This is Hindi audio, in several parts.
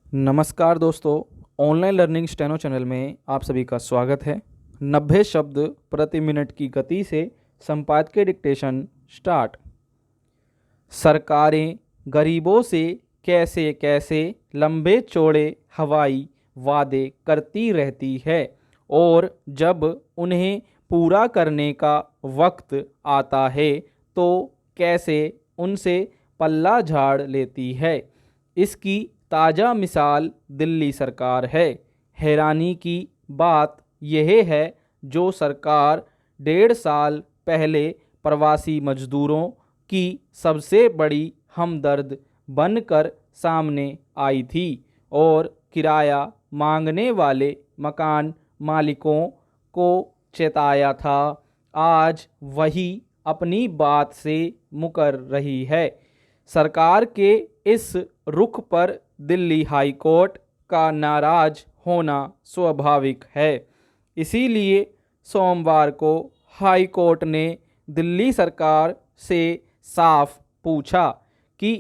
नमस्कार दोस्तों, ऑनलाइन लर्निंग स्टेनो चैनल में आप सभी का स्वागत है। 90 शब्द प्रति मिनट की गति से संपादकीय डिक्टेशन स्टार्ट। सरकारें गरीबों से कैसे कैसे लंबे चौड़े हवाई वादे करती रहती है और जब उन्हें पूरा करने का वक्त आता है तो कैसे उनसे पल्ला झाड़ लेती है। इसकी ताज़ा मिसाल दिल्ली सरकार है। हैरानी की बात यह है जो सरकार 1.5 साल पहले प्रवासी मजदूरों की सबसे बड़ी हमदर्द बनकर सामने आई थी और किराया मांगने वाले मकान मालिकों को चेताया था, आज वही अपनी बात से मुकर रही है। सरकार के इस रुख पर दिल्ली हाई कोर्ट का नाराज होना स्वाभाविक है। इसीलिए सोमवार को हाई कोर्ट ने दिल्ली सरकार से साफ पूछा कि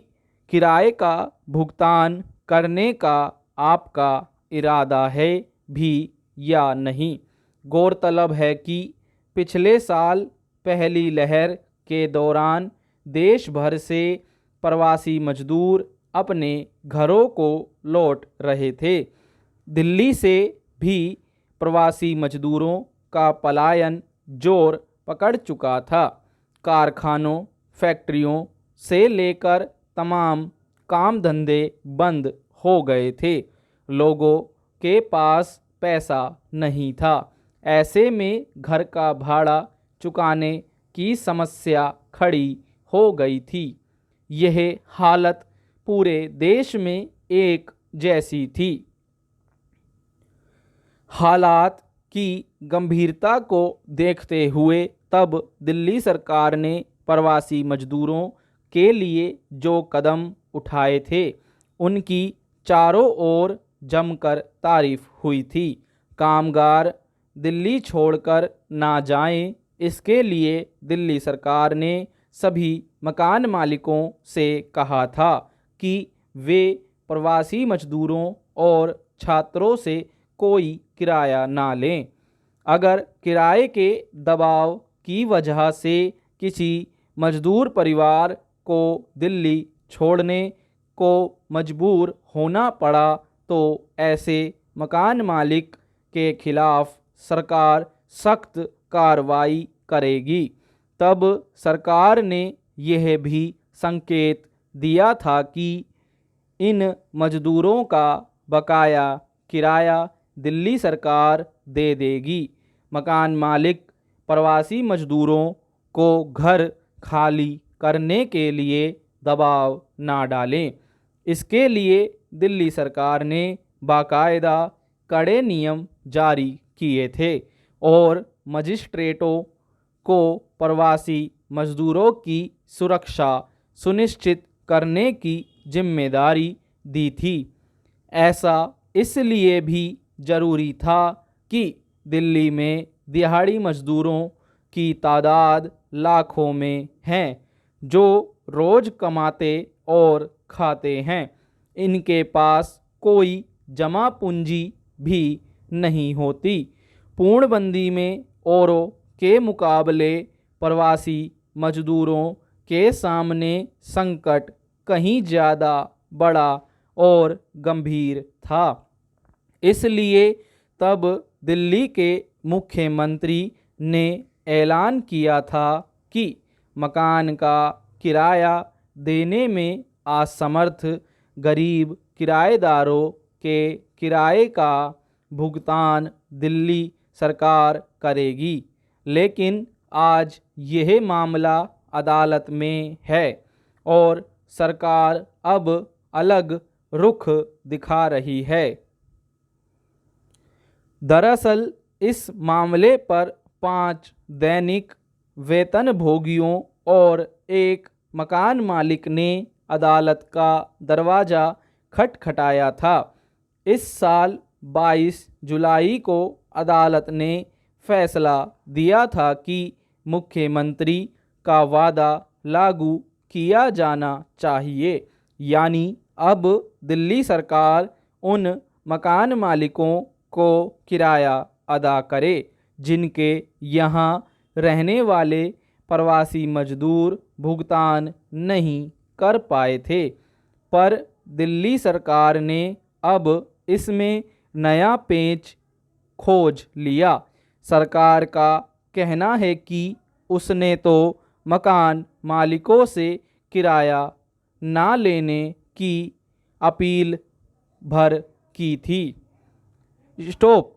किराए का भुगतान करने का आपका इरादा है भी या नहीं। गौरतलब है कि पिछले साल पहली लहर के दौरान देश भर से प्रवासी मजदूर अपने घरों को लौट रहे थे। दिल्ली से भी प्रवासी मजदूरों का पलायन जोर पकड़ चुका था। कारखानों, फैक्ट्रियों से लेकर तमाम काम धंधे बंद हो गए थे। लोगों के पास पैसा नहीं था। ऐसे में घर का भाड़ा चुकाने की समस्या खड़ी हो गई थी। यह हालत पूरे देश में एक जैसी थी। हालात की गंभीरता को देखते हुए तब दिल्ली सरकार ने प्रवासी मजदूरों के लिए जो कदम उठाए थे उनकी चारों ओर जमकर तारीफ हुई थी। कामगार दिल्ली छोड़कर ना जाएं, इसके लिए दिल्ली सरकार ने सभी मकान मालिकों से कहा था कि वे प्रवासी मजदूरों और छात्रों से कोई किराया ना लें। अगर किराए के दबाव की वजह से किसी मजदूर परिवार को दिल्ली छोड़ने को मजबूर होना पड़ा तो ऐसे मकान मालिक के खिलाफ सरकार सख्त कार्रवाई करेगी। तब सरकार ने यह भी संकेत दिया था कि इन मजदूरों का बकाया किराया दिल्ली सरकार दे देगी। मकान मालिक प्रवासी मजदूरों को घर खाली करने के लिए दबाव ना डालें। इसके लिए दिल्ली सरकार ने बाकायदा कड़े नियम जारी किए थे और मजिस्ट्रेटों को प्रवासी मजदूरों की सुरक्षा सुनिश्चित करने की जिम्मेदारी दी थी। ऐसा इसलिए भी जरूरी था कि दिल्ली में दिहाड़ी मजदूरों की तादाद लाखों में हैं, जो रोज कमाते और खाते हैं। इनके पास कोई जमा पूंजी भी नहीं होती। पूर्णबंदी में औरों के मुकाबले प्रवासी मजदूरों के सामने संकट कहीं ज़्यादा बड़ा और गंभीर था। इसलिए तब दिल्ली के मुख्यमंत्री ने ऐलान किया था कि मकान का किराया देने में असमर्थ गरीब किराएदारों के किराए का भुगतान दिल्ली सरकार करेगी। लेकिन आज यह मामला अदालत में है और सरकार अब अलग रुख दिखा रही है। दरअसल इस मामले पर 5 दैनिक वेतनभोगियों और एक मकान मालिक ने अदालत का दरवाज़ा खटखटाया था। इस साल 22 जुलाई को अदालत ने फैसला दिया था कि मुख्यमंत्री का वादा लागू किया जाना चाहिए। यानी अब दिल्ली सरकार उन मकान मालिकों को किराया अदा करे जिनके यहाँ रहने वाले प्रवासी मजदूर भुगतान नहीं कर पाए थे। पर दिल्ली सरकार ने अब इसमें नया पेच खोज लिया। सरकार का कहना है कि उसने तो मकान मालिकों से किराया ना लेने की अपील भर की थी। स्टॉप।